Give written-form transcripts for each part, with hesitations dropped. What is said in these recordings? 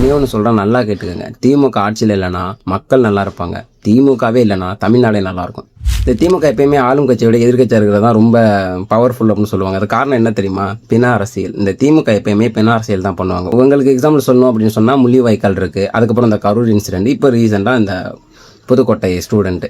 ஒன்றே ஒன்று சொல்கிறேன், நல்லா கேட்டுக்கோங்க. திமுக ஆட்சியில் இல்லைன்னா மக்கள் நல்லா இருப்பாங்க, திமுகவே இல்லைன்னா தமிழ்நாடே நல்லாயிருக்கும். இந்த திமுக எப்பயுமே ஆளும் கட்சியை விட எதிர்கட்சியாக இருக்கிறது தான் ரொம்ப பவர்ஃபுல் அப்படின்னு சொல்லுவாங்க. அது காரணம் என்ன தெரியுமா? பிண அரசியல். இந்த திமுக எப்பயுமே பிண அரசியல் தான் பண்ணுவாங்க. உங்களுக்கு எக்ஸாம்பிள் சொல்லணும் அப்படின்னு சொன்னால் முள்ளிவாய்க்கால் இருக்குது, அதுக்கப்புறம் இந்த கரூர் இன்சிடென்ட், இப்போ ரீசெண்டாக இந்த புதுக்கோட்டை ஸ்டூடெண்ட்டு.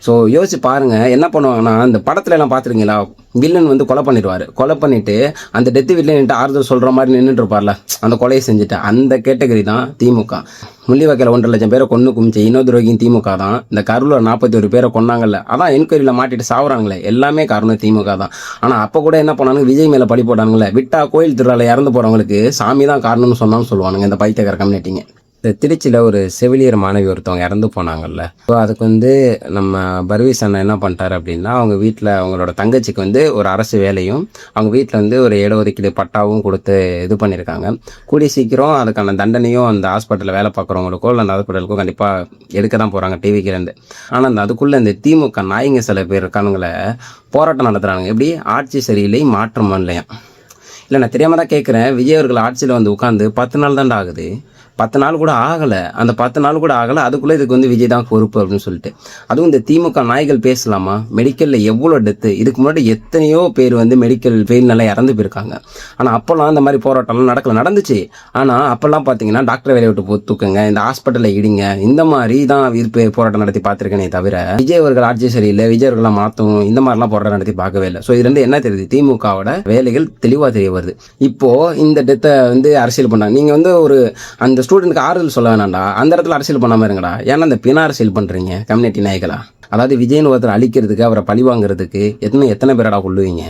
ஸோ யோசிச்சு பாருங்கள், என்ன பண்ணுவாங்கன்னா, இந்த படத்துல எல்லாம் பார்த்துருக்கீங்களா, வில்லன் வந்து கொலை பண்ணிடுவார். கொலை பண்ணிவிட்டு அந்த டெத்து வில்லன்ட்டு ஆறுதல் சொல்கிற மாதிரி நின்றுட்டு இருப்பார்ல, அந்த கொலையை செஞ்சுட்டு, அந்த கேட்டகரி தான் திமுக. முள்ளிவாய்க்கால் 1.5 லட்சம் பேரை கொன்று குமிச்சு இன்னொரு துரோகியும் திமுக தான். இந்த கரூரில் 41 பேரை கொண்டாங்கல்ல, அதான் என்கொயரியில் மாட்டிட்டு சாவுறாங்களே, எல்லாமே காரணம் திமுக தான். ஆனால் அப்போ கூட என்ன பண்ணானுங்க, விஜய் மேலே பழி போட்டானுங்களே, விட்டா கோயில் திருவிழாவில் இறந்து போகிறவங்களுக்கு சாமி தான் காரணம்னு சொன்னான்னு சொல்லுவானுங்க இந்த பைத்தியக்கார கம்யூனிட்டிங்க. இந்த திருச்சியில் ஒரு செவிலியர் மாணவி ஒருத்தவங்க இறந்து போனாங்கல்ல, ஸோ அதுக்கு வந்து நம்ம பர்வீஸ் அண்ணன் என்ன பண்ணிட்டார் அப்படின்னா, அவங்க வீட்டில் அவங்களோட தங்கச்சிக்கு வந்து ஒரு அரசு வேலையும் அவங்க வீட்டில் வந்து ஒரு இடஒதுக்கீடு பட்டாவும் கொடுத்து இது பண்ணியிருக்காங்க. கூடிய சீக்கிரம் அதுக்கான தண்டனையும் அந்த ஹாஸ்பிட்டலில் வேலை பார்க்குறவங்களுக்கோ இல்லை அந்த ஹாஸ்பிட்டலுக்கோ கண்டிப்பாக எடுக்க தான் போகிறாங்க டிவிக்கிலேருந்து. ஆனால் அந்த அதுக்குள்ளே இந்த திமுக நாய்ங்க சில பேர் இருக்கானுங்கள போராட்டம் நடத்துகிறாங்க. எப்படி? ஆட்சி சரியில்லை, மாற்றம் இல்லையா? இல்லை, நான் தெரியாமல் தான் கேட்குறேன். விஜய் அவர்கள் ஆட்சியில் வந்து உட்காந்து 10 நாள் தாண்டா ஆகுது, 10 நாள் கூட ஆகலை. அந்த 10 நாள் கூட ஆகலை, அதுக்குள்ளே இதுக்கு வந்து விஜய் தான் பொறுப்பு அப்படின்னு சொல்லிட்டு. அதுவும் இந்த திமுக நாய்கள் பேசலாமா? மெடிக்கலில் எவ்வளோ டெத்து, இதுக்கு முன்னாடி எத்தனையோ பேர் வந்து மெடிக்கல் ஃபெயில்னால இறந்து போயிருக்காங்க. ஆனால் அப்போல்லாம் அந்த மாதிரி போராட்டம்லாம் நடந்துச்சு. ஆனால் அப்போல்லாம் பார்த்தீங்கன்னா டாக்டர் வேலையை விட்டு தூக்குங்க, இந்த ஹாஸ்பிட்டலில் இடிங்க, இந்த மாதிரி தான் போராட்டம் நடத்தி பார்த்துருக்கேனே தவிர விஜய் அவர்கள் ஆட்சி சரியில்லை, விஜய் அவர்களாம் மாற்றும், இந்த மாதிரிலாம் போராட்டம் நடத்தி பார்க்கவே இல்லை. ஸோ இதுலேருந்து என்ன தெரியுது, திமுகவோட வேலைகள் தெளிவாக தெரிய வருது. இப்போது இந்த டெத்தை வந்து அரசியல் பண்ணாங்க. நீங்கள் வந்து ஒரு அந்த ஸ்டூடெண்ட்க்கு ஆறுதல் சொல்ல வேணாண்டா, அந்த இடத்துல அரசியல் பண்ணாமல் இருங்கடா. ஏன்னா இந்த பிண அரசியல் பண்ணுறீங்க கம்யூனிட்டி நாய்களா. அதாவது விஜய்னு ஒருத்தர் அழிக்கிறதுக்கு, அவரை பழி வாங்குறதுக்கு எத்தனை பேரடா கொள்ளுவீங்க?